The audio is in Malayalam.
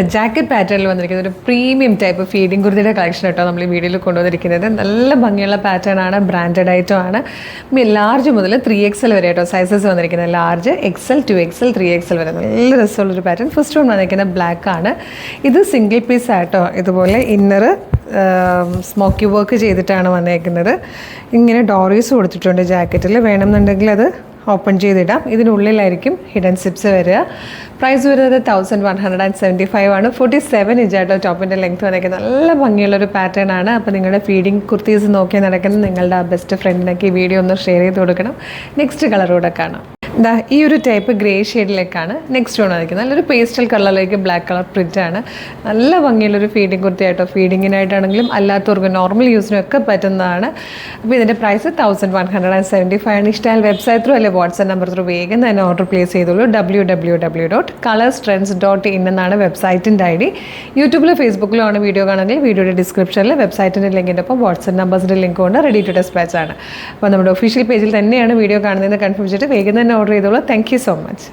ജാക്കറ്റ് പാറ്റേണിൽ വന്നിരിക്കുന്ന ഒരു പ്രീമിയം ടൈപ്പ് ഫീഡിംഗ് കുർത്തിയുടെ കളക്ഷൻ കേട്ടോ നമ്മൾ ഈ വീഡിയോയിൽ കൊണ്ടുവന്നിരിക്കുന്നത്. നല്ല ഭംഗിയുള്ള പാറ്റേൺ ആണ്, ബ്രാൻഡഡ് ഐറ്റം ആണ്. ലാർജ് മുതൽ 3XL വരെ കേട്ടോ സൈസസ് വന്നിരിക്കുന്നത്. ലാർജ്, XL, 2XL, 3XL വരെ നല്ല രസമുള്ളൊരു പാറ്റേൺ. ഫസ്റ്റ് വൺ വന്നിരിക്കുന്നത് ബ്ലാക്ക് ആണ്. ഇത് സിംഗിൾ പീസ് ആട്ടോ. ഇതുപോലെ ഇന്നർ സ്മോക്കി വർക്ക് ചെയ്തിട്ടാണ് വന്നേക്കുന്നത്. ഇങ്ങനെ ഡോറീസ് കൊടുത്തിട്ടുണ്ട് ജാക്കറ്റിൽ. വേണമെന്നുണ്ടെങ്കിൽ അത് ഓപ്പൺ ചെയ്തിടാം. ഇതിനുള്ളിലായിരിക്കും ഹിഡൻ സിപ്സ് വരിക. പ്രൈസ് വരുന്നത് 1175 ആണ്. 47 ഇഞ്ചായിട്ടോ ടോപ്പിൻ്റെ ലെങ്ത് വന്നേക്കുന്നത്. നല്ല ഭംഗിയുള്ളൊരു പാറ്റേൺ ആണ്. അപ്പോൾ നിങ്ങളുടെ ഫീഡിങ് കുർത്തീസ് നോക്കി നടക്കുന്ന നിങ്ങളുടെ ആ ബെസ്റ്റ് ഫ്രണ്ടിനൊക്കെ ഈ വീഡിയോ ഒന്ന് ഷെയർ ചെയ്ത് കൊടുക്കണം. നെക്സ്റ്റ് കളറൂടെ കാണാം. ഈ ഒരു ടൈപ്പ് ഗ്രേ ഷെയ്ഡിലേക്കാണ് നെക്സ്റ്റ് വൺ വന്നിരിക്കുന്നത്. നല്ലൊരു പേസ്റ്റൽ കളറിലേക്ക് ബ്ലാക്ക് കളർ പ്രിൻ്റ് ആണ്. നല്ല ഭംഗിയുള്ളൊരു ഫീഡിംഗ് കുർത്തിയായിട്ടോ. ഫീഡിങ്ങിനായിട്ടാണെങ്കിലും അല്ലാത്തവർക്ക് നോർമൽ യൂസിനും ഒക്കെ പറ്റുന്നതാണ്. അപ്പോൾ ഇതിൻ്റെ പ്രൈസ് 1175 ആണ്. ഇഷ്ടമായാൽ വെബ്സൈറ്റ് ത്രൂ അല്ലെങ്കിൽ വാട്സ്ആപ്പ് നമ്പർ ത്രൂ വേഗം തന്നെ ഓർഡർ പ്ലേസ് ചെയ്തോളൂ. www.colorstrends.in എന്നാണ് വെബ്സൈറ്റിൻ്റെ ID. യൂട്യൂബിലോ ഫേസ്ബുക്കിലോ ആണ് വീഡിയോ കാണുമെങ്കിൽ വീഡിയോയുടെ ഡിസ്ക്രിപ്ഷനിൽ വെബ്സൈറ്റിൻ്റെ ലിങ്കിൻ്റെ ഒപ്പം വാട്സ്ആപ്പ് നമ്പേഴ്സിൻ്റെ ലിങ്ക് കൊണ്ട് റെഡി ടു ഡിസ്പാച്ച് ആണ്. അപ്പോൾ നമ്മുടെ ഒഫീഷ്യൽ പേജിൽ തന്നെയാണ് വീഡിയോ കാണുന്നതെന്ന് കൺഫേം ചെയ്തിട്ട് വേഗം തന്നെ ഓർഡർ ചെയ്തോളൂ. Thank you so much.